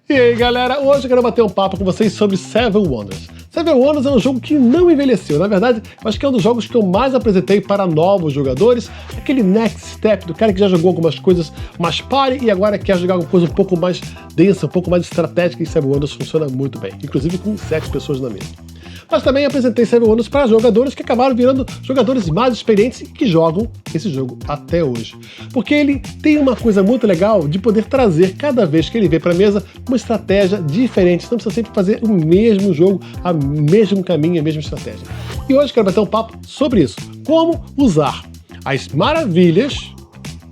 E aí galera, hoje eu quero bater um papo com vocês sobre Seven Wonders. Seven Wonders é um jogo que não envelheceu, na verdade, eu acho que é um dos jogos que eu mais apresentei para novos jogadores, aquele next step do cara que já jogou algumas coisas mais party e agora quer jogar alguma coisa um pouco mais densa, um pouco mais estratégica, e Seven Wonders funciona muito bem, inclusive com 7 pessoas na mesa. Mas também apresentei Seven Wonders para jogadores que acabaram virando jogadores mais experientes e que jogam esse jogo até hoje. Porque ele tem uma coisa muito legal de poder trazer, cada vez que ele vem para a mesa, uma estratégia diferente. Você não precisa sempre fazer o mesmo jogo, o mesmo caminho, a mesma estratégia. E hoje eu quero bater um papo sobre isso. Como usar as maravilhas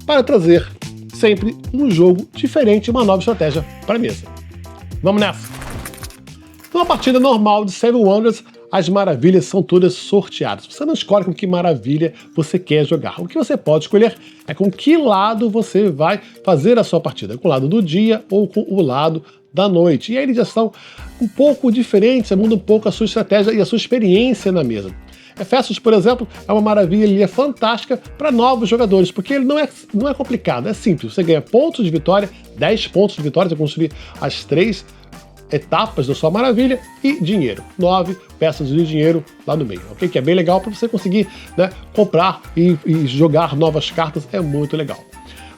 para trazer sempre um jogo diferente, uma nova estratégia para a mesa. Vamos nessa! Numa partida normal de Seven Wonders, as maravilhas são todas sorteadas. Você não escolhe com que maravilha você quer jogar. O que você pode escolher é com que lado você vai fazer a sua partida. Com o lado do dia ou com o lado da noite. E aí eles já são um pouco diferentes, muda um pouco a sua estratégia e a sua experiência na mesa. Festus, por exemplo, é uma maravilha, ele é fantástica para novos jogadores, porque ele não é complicado, é simples. Você ganha pontos de vitória, 10 pontos de vitória, você construir as 3 etapas da sua maravilha e dinheiro, 9 peças de dinheiro lá no meio, ok? Que é bem legal para você conseguir, né, comprar e jogar novas cartas, é muito legal.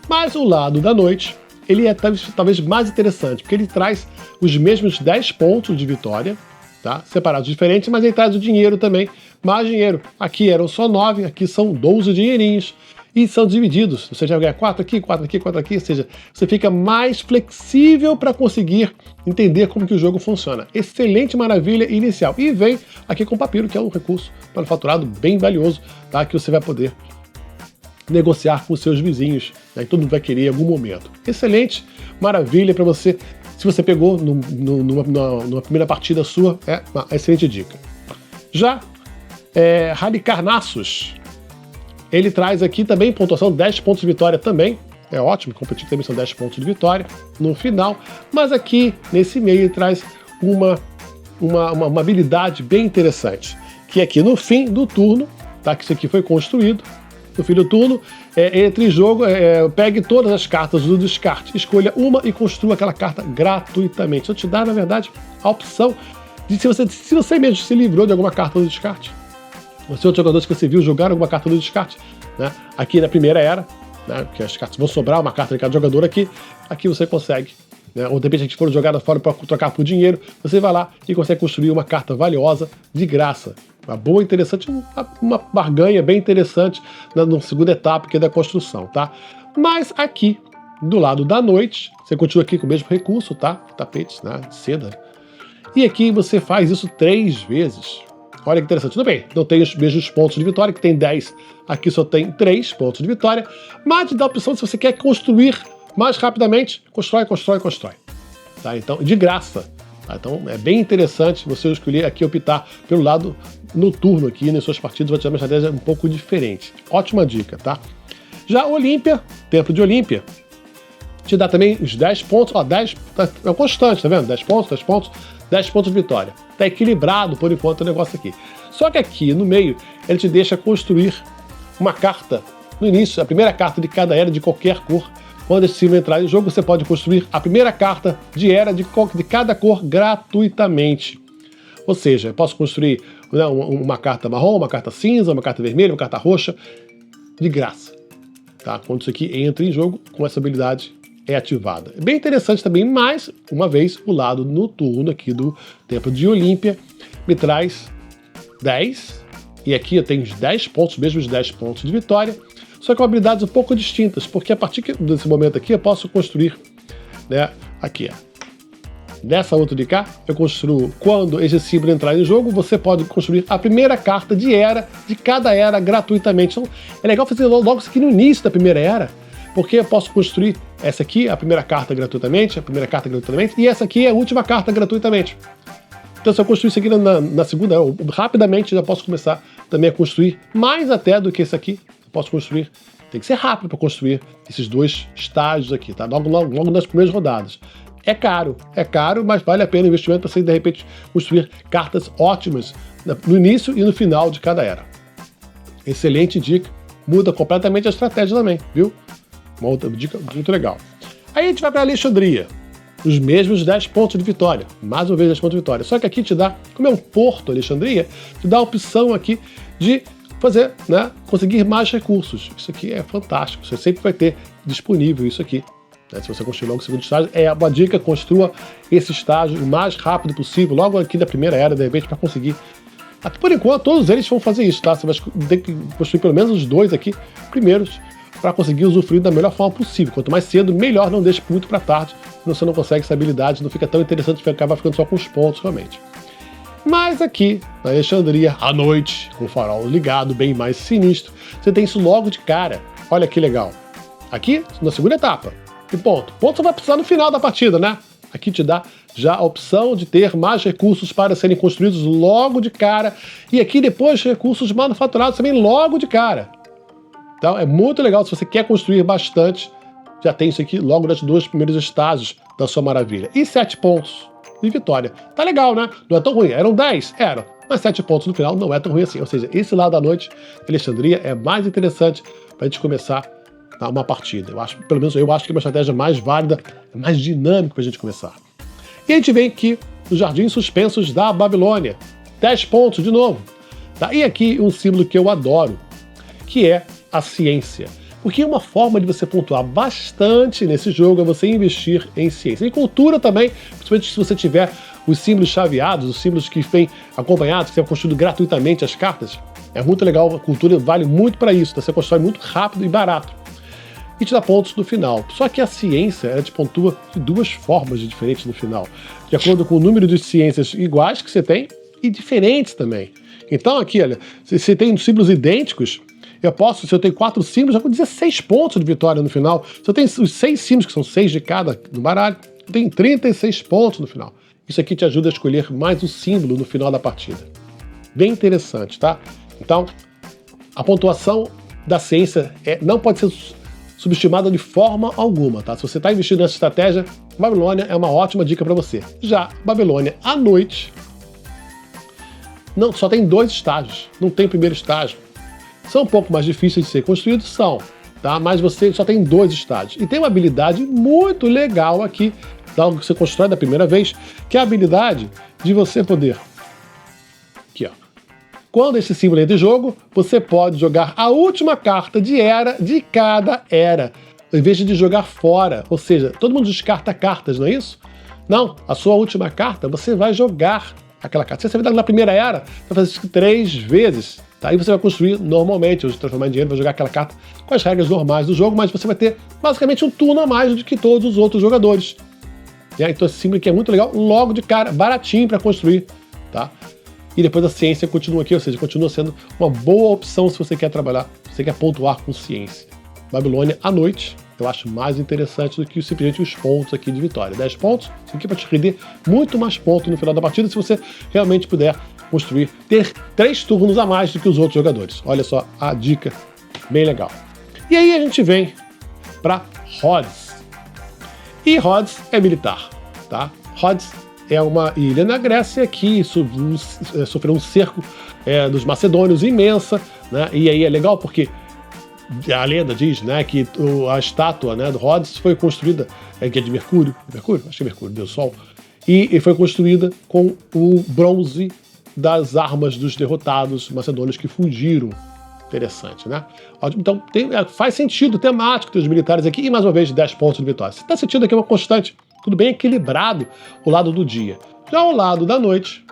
Mas o lado da noite, ele é talvez mais interessante, porque ele traz os mesmos 10 pontos de vitória, tá? Separados diferentes, mas ele traz o dinheiro também, mais dinheiro. Aqui eram só 9, aqui são 12 dinheirinhos. E são divididos, você já ganha 4 aqui, 4 aqui, 4 aqui, ou seja, você fica mais flexível para conseguir entender como que o jogo funciona. Excelente maravilha inicial. E vem aqui com o papiro, que é um recurso manufaturado bem valioso, tá? Que você vai poder negociar com os seus vizinhos, né? E todo mundo vai querer em algum momento. Excelente maravilha para você, se você pegou numa primeira partida sua, é uma excelente dica. Já Halicarnassus, ele traz aqui também pontuação 10 pontos de vitória também. É ótimo, competir também são 10 pontos de vitória no final. Mas aqui, nesse meio, ele traz uma habilidade bem interessante. Que aqui no fim do turno, tá? Que isso aqui foi construído. No fim do turno, entre jogo, pegue todas as cartas do descarte, escolha uma e construa aquela carta gratuitamente. Eu te dá, na verdade, a opção de se você mesmo se livrou de alguma carta do descarte, os outros jogadores que você viu jogar alguma carta do descarte, né? Aqui na primeira era, né? Que as cartas vão sobrar, uma carta de cada jogador aqui você consegue, né? Ou de repente a gente for jogada fora para trocar por dinheiro, você vai lá e consegue construir uma carta valiosa de graça. Uma boa, interessante, uma barganha bem interessante na segunda etapa que é da construção, tá? Mas aqui, do lado da noite, você continua aqui com o mesmo recurso, tá? Tapetes, né? De seda. E aqui você faz isso 3 vezes. Olha que interessante. Tudo bem, não tem os mesmos pontos de vitória, que tem 10, aqui só tem 3 pontos de vitória, mas dá a opção se você quer construir mais rapidamente, constrói. Tá? Então, de graça. Tá? Então, é bem interessante você escolher aqui, optar pelo lado noturno aqui, nas suas partidas, vai te dar uma estratégia um pouco diferente. Ótima dica, tá? Já Olímpia, Templo de Olímpia, te dá também os 10 pontos, ó, 10, é constante, tá vendo? 10 pontos, 10 pontos, 10 pontos de vitória. Tá equilibrado por enquanto o negócio aqui. Só que aqui no meio, ele te deixa construir uma carta no início, a primeira carta de cada era de qualquer cor. Quando esse símbolo entrar em jogo, você pode construir a primeira carta de era de cada cor gratuitamente. Ou seja, eu posso construir, né, uma carta marrom, uma carta cinza, uma carta vermelha, uma carta roxa, de graça. Tá? Quando isso aqui entra em jogo, com essa habilidade é ativada. É bem interessante também, mais uma vez, o lado noturno aqui do Templo de Olímpia me traz 10, e aqui eu tenho os 10 pontos, mesmo os 10 pontos de vitória, só com habilidades um pouco distintas, porque a partir desse momento aqui eu posso construir, né, aqui, nessa outra de cá, eu construo, quando esse símbolo entrar em jogo, você pode construir a primeira carta de era, de cada era, gratuitamente. Então, é legal fazer logo isso aqui no início da primeira era, porque eu posso construir essa aqui, a primeira carta gratuitamente, e essa aqui é a última carta gratuitamente. Então, se eu construir isso aqui na segunda, eu rapidamente já posso começar também a construir mais até do que esse aqui. Eu posso construir, tem que ser rápido para construir esses 2 estágios aqui, tá? Logo nas primeiras rodadas. É caro, mas vale a pena o investimento para você, de repente, construir cartas ótimas no início e no final de cada era. Excelente dica, muda completamente a estratégia também, viu? Uma outra dica muito legal. Aí a gente vai para Alexandria. os mesmos 10 pontos de vitória. Mais uma vez 10 pontos de vitória. Só que aqui te dá, como é um Porto Alexandria, te dá a opção aqui de fazer, né, conseguir mais recursos. Isso aqui é fantástico. Você sempre vai ter disponível isso aqui. Né? Se você construir logo o segundo estágio, é uma dica, construa esse estágio o mais rápido possível, logo aqui da primeira era, de repente, para conseguir. Por enquanto, todos eles vão fazer isso, tá? Você vai ter que construir pelo menos os 2 aqui primeiros para conseguir usufruir da melhor forma possível. Quanto mais cedo, melhor, não deixe muito para tarde, senão você não consegue essa habilidade, não fica tão interessante, acaba ficando só com os pontos realmente. Mas aqui, na Alexandria, à noite, com o farol ligado, bem mais sinistro, você tem isso logo de cara. Olha que legal. Aqui, na segunda etapa, e ponto. Ponto você vai precisar no final da partida, né? Aqui te dá já a opção de ter mais recursos para serem construídos logo de cara. E aqui depois recursos manufaturados também logo de cara. Então é muito legal, se você quer construir bastante, já tem isso aqui logo nos 2 primeiros estágios da sua maravilha. E 7 pontos de vitória. Tá legal, né? Não é tão ruim. Eram 10? Eram. Mas 7 pontos no final não é tão ruim assim. Ou seja, esse lado da noite, Alexandria, é mais interessante para a gente começar uma partida. Eu acho, pelo menos eu acho que é uma estratégia mais válida, mais dinâmica para a gente começar. E a gente vem aqui nos Jardins Suspensos da Babilônia. 10 pontos de novo. Tá? E aqui um símbolo que eu adoro, que é a ciência. Porque uma forma de você pontuar bastante nesse jogo é você investir em ciência. Em cultura também, principalmente se você tiver os símbolos chaveados, os símbolos que vêm acompanhados, que você construído gratuitamente as cartas. É muito legal, a cultura vale muito para isso, tá? Você constrói muito rápido e barato. E te dá pontos no final. Só que a ciência, ela te pontua de 2 formas diferentes no final. De acordo com o número de ciências iguais que você tem e diferentes também. Então aqui, olha, se você tem símbolos idênticos, se eu tenho 4 símbolos, já vou 16 pontos de vitória no final. Se eu tenho os 6 símbolos, que são 6 de cada no baralho, eu tenho 36 pontos no final. Isso aqui te ajuda a escolher mais um símbolo no final da partida. Bem interessante, tá? Então, a pontuação da ciência não pode ser subestimada de forma alguma, tá? Se você está investindo nessa estratégia, Babilônia é uma ótima dica para você. Já Babilônia à noite, só tem 2 estágios, não tem primeiro estágio. São um pouco mais difíceis de ser construídos, tá? Mas você só tem 2 estágios. E tem uma habilidade muito legal aqui, algo que você constrói da primeira vez, que é a habilidade de você poder... Aqui, ó. Quando esse símbolo entra em jogo, você pode jogar a última carta de cada era, em vez de jogar fora. Ou seja, todo mundo descarta cartas, não é isso? Não, a sua última carta, você vai jogar aquela carta. Se você vai dar na primeira era, você vai fazer isso 3 vezes. Tá? Aí você vai construir normalmente, ou se transformar em dinheiro, vai jogar aquela carta com as regras normais do jogo, mas você vai ter basicamente um turno a mais do que todos os outros jogadores. Então esse símbolo aqui é muito legal, logo de cara, baratinho para construir. Tá? E depois a ciência continua aqui, ou seja, continua sendo uma boa opção se você quer trabalhar, se você quer pontuar com ciência. Babilônia à noite, eu acho mais interessante do que simplesmente os pontos aqui de vitória. 10 pontos, isso aqui vai te render muito mais pontos no final da partida se você realmente puder construir, ter 3 turnos a mais do que os outros jogadores. Olha só a dica, bem legal. E aí a gente vem para Rhodes. E Rhodes é militar, tá? Rhodes é uma ilha na Grécia que sofreu um cerco dos macedônios imensa, né? E aí é legal porque a lenda diz, né, que a estátua, né, do Rhodes foi construída, que é de Mercúrio, acho que é Mercúrio, Deus Sol, e foi construída com o bronze das armas dos derrotados macedônios que fugiram. Interessante, né? Então faz sentido temático ter os militares aqui, e mais uma vez 10 pontos de vitória. Você está sentindo aqui uma constante, tudo bem equilibrado o lado do dia. Já o lado da noite,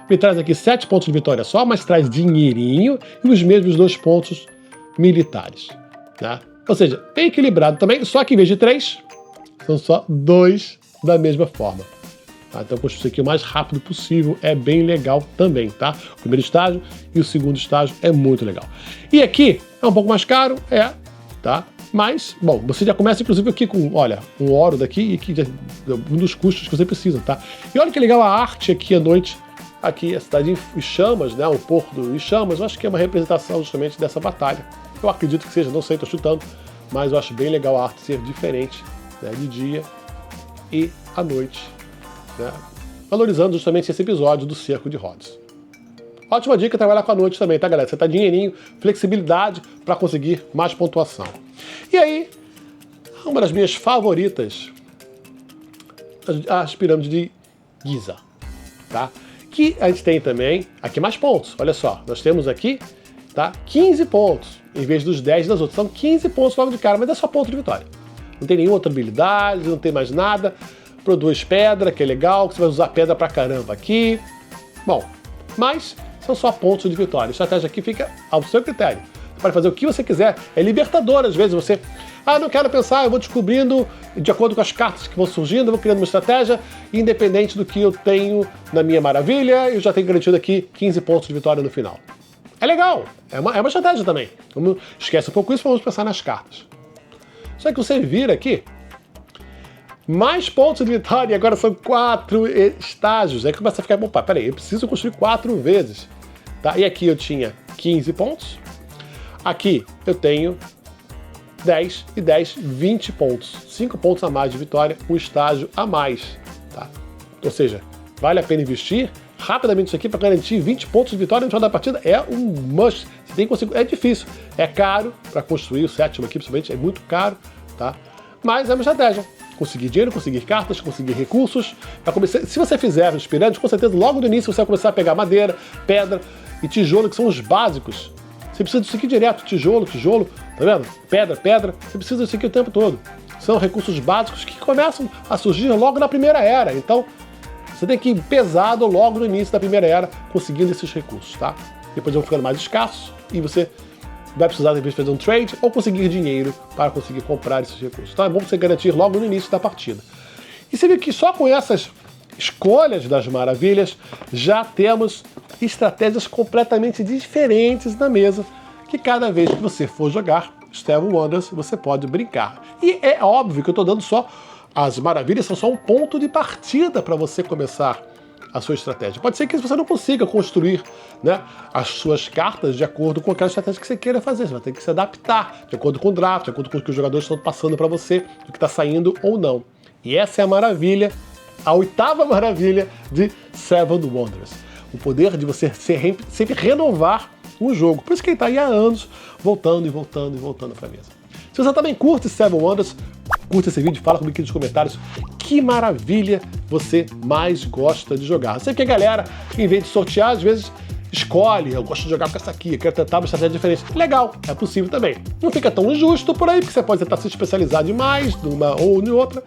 me traz aqui 7 pontos de vitória só, mas traz dinheirinho e os mesmos 2 pontos militares, né? Ou seja, bem equilibrado também, só que em vez de 3, são só 2 da mesma forma. Tá? Então construir isso aqui o mais rápido possível é bem legal também, tá? O primeiro estágio e o segundo estágio é muito legal. E aqui é um pouco mais caro, tá? Mas, bom, você já começa inclusive aqui com, olha, um ouro daqui e aqui um dos custos que você precisa, tá? E olha que legal a arte aqui à noite, aqui a cidade em chamas, né? O porto em chamas, eu acho que é uma representação justamente dessa batalha. Eu acredito que seja, não sei, estou chutando, mas eu acho bem legal a arte ser diferente, né? De dia e à noite, né? Valorizando justamente esse episódio do Cerco de Rhodes. Ótima dica trabalhar com a noite também, tá, galera? Você tá dinheirinho, flexibilidade para conseguir mais pontuação. E aí, uma das minhas favoritas as pirâmides de Giza, tá? Que a gente tem também aqui mais pontos. Olha só, nós temos aqui, tá, 15 pontos, em vez dos 10 das outras. São 15 pontos logo de cara, mas é só ponto de vitória. Não tem nenhuma outra habilidade, não tem mais nada. Produz pedra, que é legal, que você vai usar pedra pra caramba aqui. Bom, mas são só pontos de vitória. A estratégia aqui fica ao seu critério. Você pode fazer o que você quiser. É libertador, às vezes, você... não quero pensar, eu vou descobrindo, de acordo com as cartas que vão surgindo, eu vou criando uma estratégia, independente do que eu tenho na minha maravilha, eu já tenho garantido aqui 15 pontos de vitória no final. É legal, é uma estratégia também. Esquece um pouco isso, vamos pensar nas cartas. Só que você vira aqui, mais pontos de vitória, e agora são 4 estágios. Aí começa a ficar, opa, peraí, eu preciso construir 4 vezes. Tá? E aqui eu tinha 15 pontos, aqui eu tenho 10 e 10, 20 pontos. 5 pontos a mais de vitória, um estágio a mais. Tá? Ou seja, vale a pena investir rapidamente isso aqui para garantir 20 pontos de vitória no final da partida. É um must. Você tem que conseguir. É difícil, é caro para construir o sétimo aqui, principalmente, é muito caro, tá? Mas é uma estratégia. Conseguir dinheiro, conseguir cartas, conseguir recursos. Se você fizer os pirâmides, com certeza logo no início você vai começar a pegar madeira, pedra e tijolo, que são os básicos. Você precisa disso aqui direto, tijolo, tá vendo? Pedra, você precisa disso aqui o tempo todo. São recursos básicos que começam a surgir logo na primeira era. Então, você tem que ir pesado logo no início da primeira era, conseguindo esses recursos, tá? Depois vão ficando mais escassos e você vai precisar, de fazer um trade ou conseguir dinheiro para conseguir comprar esses recursos. Então é bom você garantir logo no início da partida. E você vê que só com essas escolhas das maravilhas, já temos estratégias completamente diferentes na mesa, que cada vez que você for jogar Seven Wonders, você pode brincar. E é óbvio que eu estou dando só... As maravilhas são só um ponto de partida para você começar a sua estratégia. Pode ser que você não consiga construir, né, as suas cartas de acordo com aquela estratégia que você queira fazer. Você vai ter que se adaptar de acordo com o draft, de acordo com o que os jogadores estão passando para você, do que está saindo ou não. E essa é a maravilha, a 8ª maravilha de Seven Wonders. O poder de você sempre renovar um jogo. Por isso que ele está aí há anos, voltando para a mesa. Se você também curte Seven Wonders, curte esse vídeo, fala comigo aqui nos comentários que maravilha você mais gosta de jogar. Sei que a galera, em vez de sortear, às vezes escolhe, eu gosto de jogar com essa aqui, eu quero tentar uma estratégia diferente. Legal, é possível também. Não fica tão injusto por aí, porque você pode tentar se especializar demais numa ou em outra,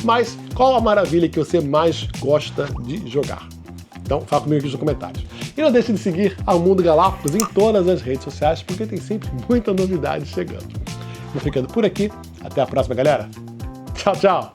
mas qual a maravilha que você mais gosta de jogar? Então, fala comigo aqui nos comentários. E não deixe de seguir a Mundo Galápagos em todas as redes sociais, porque tem sempre muita novidade chegando. Vou ficando por aqui. Até a próxima, galera. Tchau, tchau.